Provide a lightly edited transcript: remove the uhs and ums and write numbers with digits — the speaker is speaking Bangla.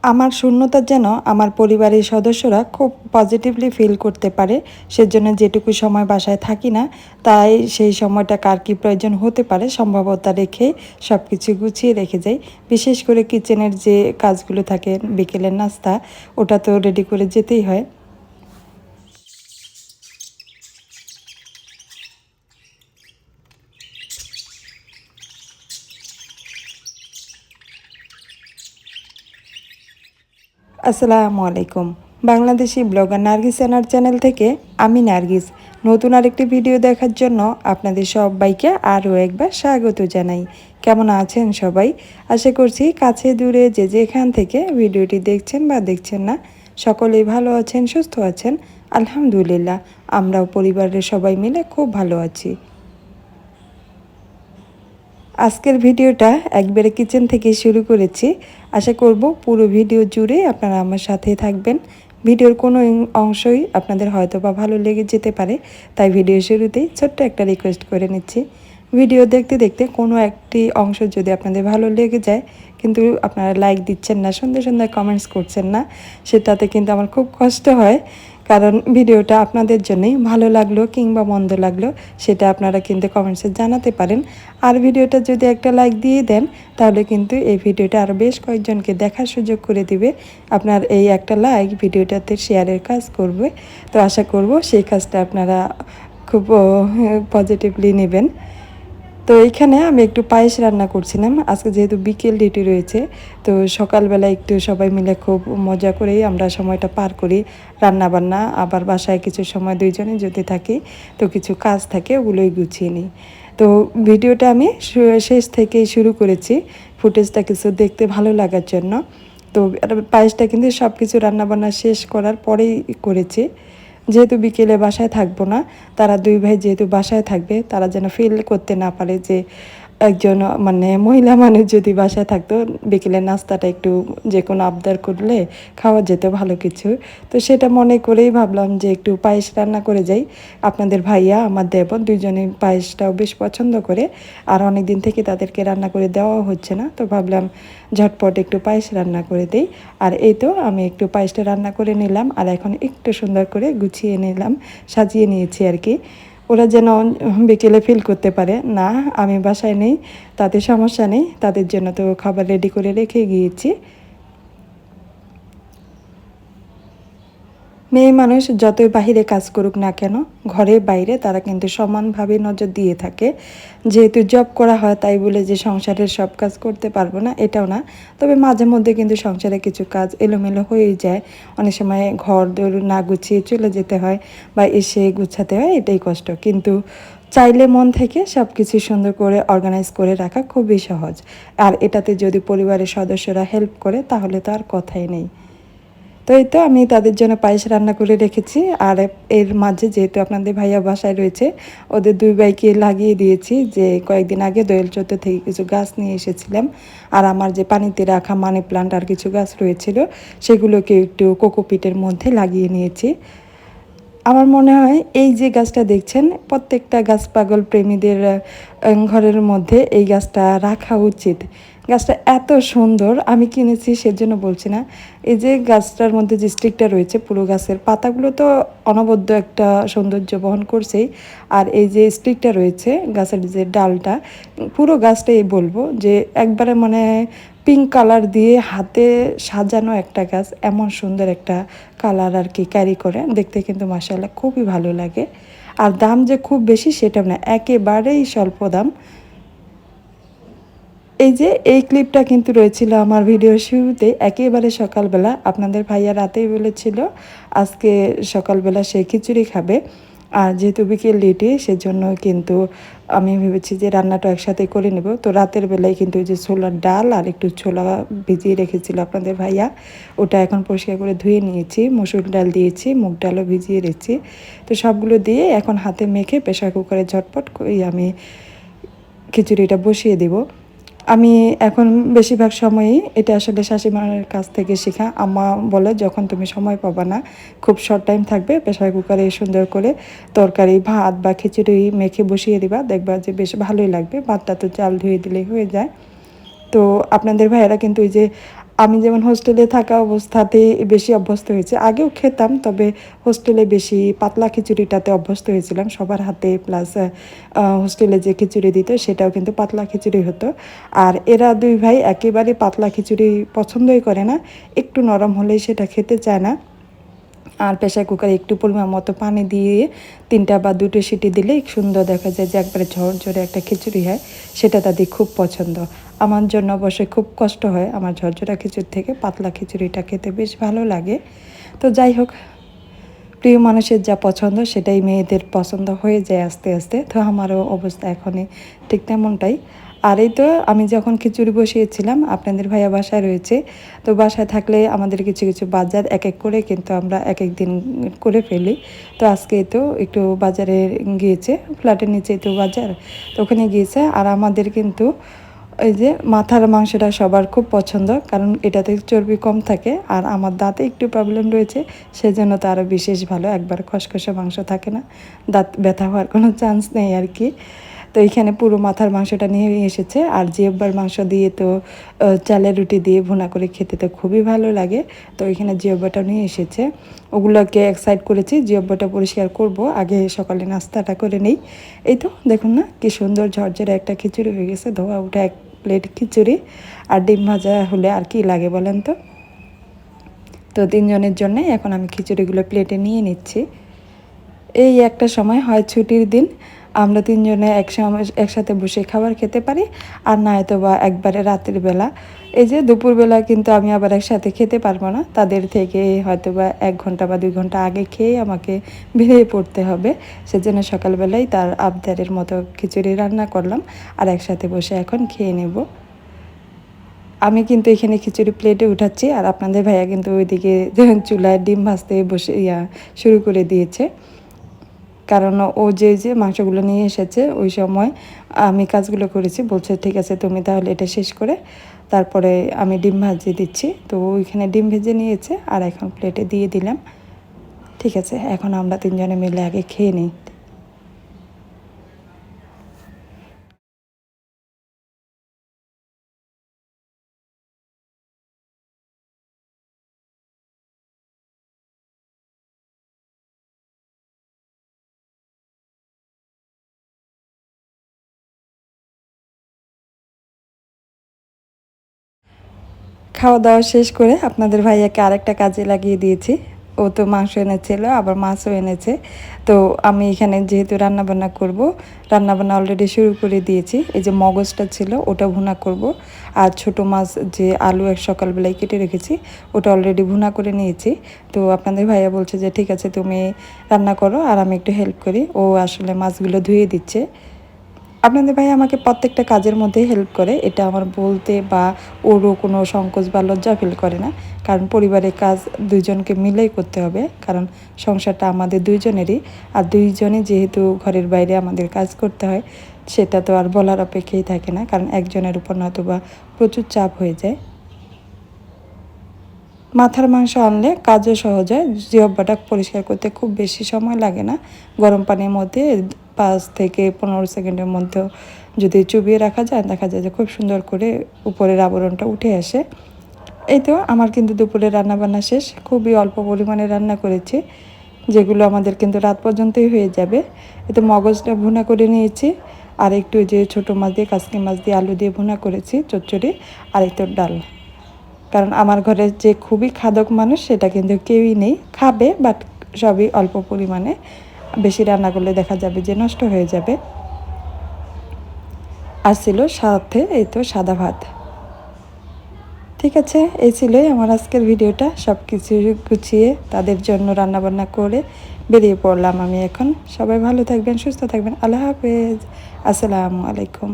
আমার শূন্যতা যেন আমার পরিবারের সদস্যরা খুব পজিটিভলি ফিল করতে পারে, সেজন্য যেটুকু সময় বাসায় থাকি না, তাই সেই সময়টা কার কী প্রয়োজন হতে পারে সম্ভাবতা রেখে সব কিছু গুছিয়ে রেখে যাই। বিশেষ করে কিচেনের যে কাজগুলো থাকে, বিকেলের নাস্তা, ওটা তো রেডি করে যেতেই হয়। আসসালামু আলাইকুম। বাংলাদেশি ব্লগার নার্গিস&R চ্যানেল থেকে আমি নার্গিস। নতুন আরেকটি ভিডিও দেখার জন্য আপনাদের সবাইকে আরও একবার স্বাগত জানাই। কেমন আছেন সবাই? আশা করছি কাছে দূরে যে যেখান থেকে ভিডিওটি দেখছেন বা দেখছেন না, সকলেই ভালো আছেন, সুস্থ আছেন। আলহামদুলিল্লাহ, আমরাও পরিবারের সবাই মিলে খুব ভালো আছি। আজকের ভিডিওটা একবারে কিচেন থেকে শুরু করেছি। আশা করব পুরো ভিডিও জুড়ে আপনারা আমার সাথেই থাকবেন। ভিডিওর কোনো অংশই আপনাদের হয়তো বা ভালো লেগে যেতে পারে, তাই ভিডিও শুরুতেই ছোট্ট একটা রিকোয়েস্ট করে নিচ্ছি। ভিডিও দেখতে দেখতে কোনো একটি অংশ যদি আপনাদের ভালো লেগে যায়, কিন্তু আপনারা লাইক দিচ্ছেন না, সুন্দর সুন্দর কমেন্টস করছেন না, সেটাতে কিন্তু আমার খুব কষ্ট হয়। কারণ ভিডিওটা আপনাদের জন্যই, ভালো লাগলো কিংবা মন্দ লাগলো সেটা আপনারা কিন্তু কমেন্টসে জানাতে পারেন। আর ভিডিওটা যদি একটা লাইক দিয়ে দেন, তাহলে কিন্তু এই ভিডিওটা আরও বেশ কয়েকজনকে দেখার সুযোগ করে দিবে। আপনার এই একটা লাইক ভিডিওটাতে শেয়ারের কাজ করবে। তো আশা করব সেই কাজটা আপনারা খুব পজিটিভলি নেবেন। তো এইখানে আমি একটু পায়েস রান্না করছিলাম। আজকে যেহেতু বিকেল ডিউটি রয়েছে, তো সকালবেলা একটু সবাই মিলে খুব মজা করেই আমরা সময়টা পার করি। রান্নাবান্না, আবার বাসায় কিছু সময় দুইজনে যদি থাকি, তো কিছু কাজ থাকে, ওগুলোই গুছিয়ে নিই। তো ভিডিওটা আমি শেষ থেকেই শুরু করেছি, ফুটেজটা কিছু দেখতে ভালো লাগার জন্য। তো পায়েসটা কিন্তু সব কিছু রান্নাবান্না শেষ করার পরেই করেছি। যেহেতু বিকেলে বাসায় থাকবো না, তারা দুই ভাই যেহেতু বাসায় থাকবে, তারা যেন ফিল করতে না পারে যে একজন মানে মহিলা মানুষ যদি বাসায় থাকতো, বিকেলের নাস্তাটা একটু যে কোনো আবদার করলে খাওয়া যেত ভালো কিছু। তো সেটা মনে করেই ভাবলাম যে একটু পায়েস রান্না করে যাই। আপনাদের ভাইয়া আমার দেবর দুইজনে পায়েসটাও বেশ পছন্দ করে, আর অনেক দিন থেকে তাদেরকে রান্না করে দেওয়া হচ্ছে না, তো ভাবলাম ঝটপট একটু পায়েস রান্না করে দেই। আর এই তো আমি একটু পায়েসটা রান্না করে নিলাম, আর এখন একটু সুন্দর করে গুছিয়ে নিলাম, সাজিয়ে নিয়েছি আর কি। ওরা যেন বিকেলে ফিল করতে পারে না আমি বাসায় নেই, তাতে সমস্যা নেই, তাদের জন্য তো খাবার রেডি করে রেখে গিয়েছি। মেয়ে মানুষ যতই বাহিরে কাজ করুক না কেন, ঘরে বাইরে তারা কিন্তু সমানভাবে নজর দিয়ে থাকে। যেহেতু জব করা হয়, তাই বলে যে সংসারের সব কাজ করতে পারবো না এটাও না। তবে মাঝে মধ্যে কিন্তু সংসারে কিছু কাজ এলোমেলো হয়েই যায়। অনেক সময় ঘর দোর না গুছিয়ে চলে যেতে হয়, বা এসে গুছাতে হয়, এটাই কষ্ট। কিন্তু চাইলে মন থেকে সব কিছু সুন্দর করে অর্গানাইজ করে রাখা খুবই সহজ। আর এটাতে যদি পরিবারের সদস্যরা হেল্প করে, তাহলে তো আর কথাই নেই। তো এই তো আমি তাদের জন্য পায়েস রান্না করে রেখেছি। আর এর মাঝে যেহেতু আপনাদের ভাইয়া বাসায় রয়েছে, ওদের দুই ভাইকে লাগিয়ে দিয়েছি যে কয়েকদিন আগে দোয়েল চত্বর থেকে কিছু গাছ নিয়ে এসেছিলাম। আর আমার যে পানিতে রাখা মানি প্লান্ট আর কিছু গাছ রয়েছিল, সেগুলোকে একটু কোকোপিটের মধ্যে লাগিয়ে নিয়েছি। আমার মনে হয় এই যে গাছটা দেখছেন, প্রত্যেকটা গাছ পাগল প্রেমীদের ঘরের মধ্যে এই গাছটা রাখা উচিত। গাছটা এত সুন্দর, আমি কিনেছি সেজন্য বলছি না। এই যে গাছটার মধ্যে যে স্টিকটা রয়েছে, পুরো গাছের পাতাগুলো তো অনবদ্য একটা সৌন্দর্য বহন করছেই, আর এই যে স্টিকটা রয়েছে গাছের যে ডালটা, পুরো গাছটাই বলবো যে একবারে মানে পিঙ্ক কালার দিয়ে হাতে সাজানো একটা গাছ, এমন সুন্দর একটা কালার আর কি ক্যারি করে, দেখতে কিন্তু মাশাআল্লাহ খুবই ভালো লাগে। আর দাম যে খুব বেশি সেটা না, একেবারেই স্বল্প দাম। এই যে এই ক্লিপটা কিন্তু রয়েছিল আমার ভিডিওর শুরুতে, একেবারে সকালবেলা। আপনাদের ভাইয়া রাতেই বলেছিল আজকে সকালবেলা সে খিচুড়ি খাবে। আর যেহেতু বিকেল ডিউটি, সেজন্য কিন্তু আমি ভেবেছি যে রান্নাটা একসাথে করে নেব। তো রাতের বেলায় কিন্তু ওই যে ছোলার ডাল আর একটু ছোলা ভিজিয়ে রেখেছিল আপনাদের ভাইয়া, ওটা এখন পরিষ্কার করে ধুয়ে নিয়েছি। মসুর ডাল দিয়েছি, মুগ ডালও ভিজিয়ে রেখেছি। তো সবগুলো দিয়ে এখন হাতে মেখে প্রেশার কুকারে ঝটপট করে আমি খিচুড়িটা বসিয়ে দেব। আমি এখন বেশিরভাগ সময়ই এটা আসলে শাশুড়িমার কাছ থেকে শেখা। আম্মা বলে যখন তুমি সময় পাবা না, খুব শর্ট টাইম থাকবে, প্রেসার কুকারে সুন্দর করে তরকারি ভাত বা খিচুড়ি মেখে বসিয়ে দিবা, দেখবা যে বেশ ভালোই লাগবে। ভাতটা তো চাল ধুয়ে দিলেই হয়ে যায়। তো আপনাদের ভাইয়েরা কিন্তু ওই যে আমি যেমন হোস্টেলে থাকা অবস্থাতে বেশি অভ্যস্ত হয়েছি, আগেও খেতাম, তবে হোস্টেলে বেশি পাতলা খিচুড়িটাতে অভ্যস্ত হয়েছিলাম সবার হাতে, প্লাস হোস্টেলে যে খিচুড়ি দিত সেটাও কিন্তু পাতলা খিচুড়ি হতো। আর এরা দুই ভাই একেবারে পাতলা খিচুড়ি পছন্দই করে না, একটু নরম হলেই সেটা খেতে চায় না। আর প্রেশার কুকারে একটু পরিমাণ মতো পানি দিয়ে 3টা বা 2টো সিটি দিলে সুন্দর দেখা যায় যে একবারে ঝরঝরে একটা খিচুড়ি হয়, সেটা তাদের খুব পছন্দ। আমার জন্য অবশ্যই খুব কষ্ট হয় আমার ঝরঝরা খিচুড়ি থেকে পাতলা খিচুড়িটা খেতে বেশ ভালো লাগে। তো যাই হোক, প্রিয় মানুষের যা পছন্দ সেটাই মেয়েদের পছন্দ হয়ে যায় আস্তে আস্তে। তো আমারও অবস্থা এখনই ঠিক তেমনটাই। আর এই তো আমি যখন খিচুড়ি বসিয়েছিলাম, আপনাদের ভাইয়া বাসায় রয়েছে, তো বাসায় থাকলে আমাদের কিছু কিছু বাজার এক এক করে কিন্তু আমরা এক এক দিন করে ফেলি। তো আজকে তো একটু বাজারে গিয়েছে, ফ্ল্যাটের নিচেই তো বাজার, তো ওখানে গিয়েছে। আর আমাদের কিন্তু এই যে মাথার মাংসটা সবার খুব পছন্দ, কারণ এটাতে চর্বি কম থাকে, আর আমার দাঁতে একটু প্রবলেম রয়েছে, সেজন্য তো আরও বিশেষ ভালো, একবার খসখসে মাংস থাকে না, দাঁত ব্যথা হওয়ার কোনো চান্স নেই আর কি। তো এইখানে পুরো মাথার মাংসটা নিয়ে এসেছে, আর জিহ্বার মাংস দিয়ে তো চালের রুটি দিয়ে ভুনা করে খেতে তো খুবই ভালো লাগে। তো এখানে জিহ্বাটা নিয়ে এসেছে, ওগুলোকে এক সাইড করেছি, জিহ্বাটা পরিষ্কার করব, আগে সকালে নাস্তাটা করে নেই। এই তো দেখুন না কি সুন্দর ঝরঝরে একটা খিচুড়ি হয়ে গেছে, ধোয়া উঠা এক প্লেট খিচুড়ি, আর ডিম ভাজা হলে আর কি লাগে বলেন তো। তো 3জনের জন্য এখন আমি খিচুড়িগুলো প্লেটে নিয়ে নিচ্ছি। এই একটা সময় হয় ছুটির দিন, আমরা 3জনে একসাথে বসে খাবার খেতে পারি, আর নয়তো বা একবারে রাতের বেলা। এই যে দুপুরবেলা কিন্তু আমি আবার একসাথে খেতে পারবো না, তাদের থেকে হয়তো বা 1 ঘন্টা বা 2 ঘন্টা আগে খেয়ে আমাকে বেরিয়ে পড়তে হবে। সেজন্য সকালবেলায় তার আবদারের মতো খিচুড়ি রান্না করলাম, আর একসাথে বসে এখন খেয়ে নেব। আমি কিন্তু এখানে খিচুড়ি প্লেটে উঠাচ্ছি, আর আপনাদের ভাইয়া কিন্তু ওইদিকে চুলায় ডিম ভাজতে বসে শুরু করে দিয়েছে। কারণ ও যে মাংসগুলো নিয়ে এসেছে ওই সময় আমি কাজগুলো করেছি, বলছে ঠিক আছে তুমি তাহলে এটা শেষ করে তারপরে আমি ডিম ভাজিয়ে দিচ্ছি। তো ওইখানে ডিম ভেজে নিয়েছে, আর এখন প্লেটে দিয়ে দিলাম। ঠিক আছে, এখন আমরা 3জনে মিলে আগে খেয়ে নিই। খাওয়া দাওয়া শেষ করে আপনাদের ভাইয়াকে আরেকটা কাজে লাগিয়ে দিয়েছি। ও তো মাংস এনেছিল, আবার মাছও এনেছে। তো আমি এখানে যেহেতু রান্নাবান্না করব, রান্নাবান্না অলরেডি শুরু করে দিয়েছি। এই যে মগজটা ছিল ওটা ভুনা করব, আর ছোট মাছ যে আলু এক সকালবেলায় কেটে রেখেছি ওটা অলরেডি ভুনা করে নিয়েছি। তো আপনাদের ভাইয়া বলছে যে ঠিক আছে তুমি রান্না করো আর আমি একটু হেল্প করি। ও আসলে মাছগুলো ধুয়ে দিচ্ছে। আপনাদের ভাই আমাকে প্রত্যেকটা কাজের মধ্যেই হেল্প করে, এটা আমার বলতে বা ওরও কোনো সংকোচ বা লজ্জা ফিল করে না, কারণ পরিবারের কাজ দুইজনকে মিলেই করতে হবে, কারণ সংসারটা আমাদের দুইজনেরই। আর দুইজনই যেহেতু ঘরের বাইরে আমাদের কাজ করতে হয়, সেটা তো আর বলার অপেক্ষাই থাকে না, কারণ একজনের উপর নয়তো বা প্রচুর চাপ হয়ে যায়। মাথার মাংস আনলে কাজও সহজ হয়, জিহ্বাটা পরিষ্কার করতে খুব বেশি সময় লাগে না। গরম পানির মধ্যে 5 থেকে 15 সেকেন্ডের মধ্যে যদি চুবিয়ে রাখা যায়, দেখা যায় যে খুব সুন্দর করে উপরের আবরণটা উঠে আসে। এই তো আমার কিন্তু দুপুরে রান্নাবান্না শেষ, খুবই অল্প পরিমাণে রান্না করেছি, যেগুলো আমাদের কিন্তু রাত পর্যন্তই হয়ে যাবে। এতে মগজটা ভুনা করে নিয়েছি, আর একটু যে ছোটো মাছ দিয়ে কাসকি মাছ দিয়ে আলু দিয়ে ভুনা করেছি চচ্চড়ি, আর একটু ডাল। কারণ আমার ঘরে যে খুবই খাদক মানুষ সেটা কিন্তু কেউই নেই, খাবে বাট সবই অল্প পরিমাণে, বেশি রান্না করলে দেখা যাবে যে নষ্ট হয়ে যাবে। আর ছিল সাথে এই তো সাদা ভাত। ঠিক আছে, এই ছিলই আমার আজকের ভিডিওটা, সব কিছু গুছিয়ে তাদের জন্য রান্নাবান্না করে বেরিয়ে পড়লাম আমি এখন। সবাই ভালো থাকবেন, সুস্থ থাকবেন, আল্লাহ হাফেজ, আসসালামু আলাইকুম।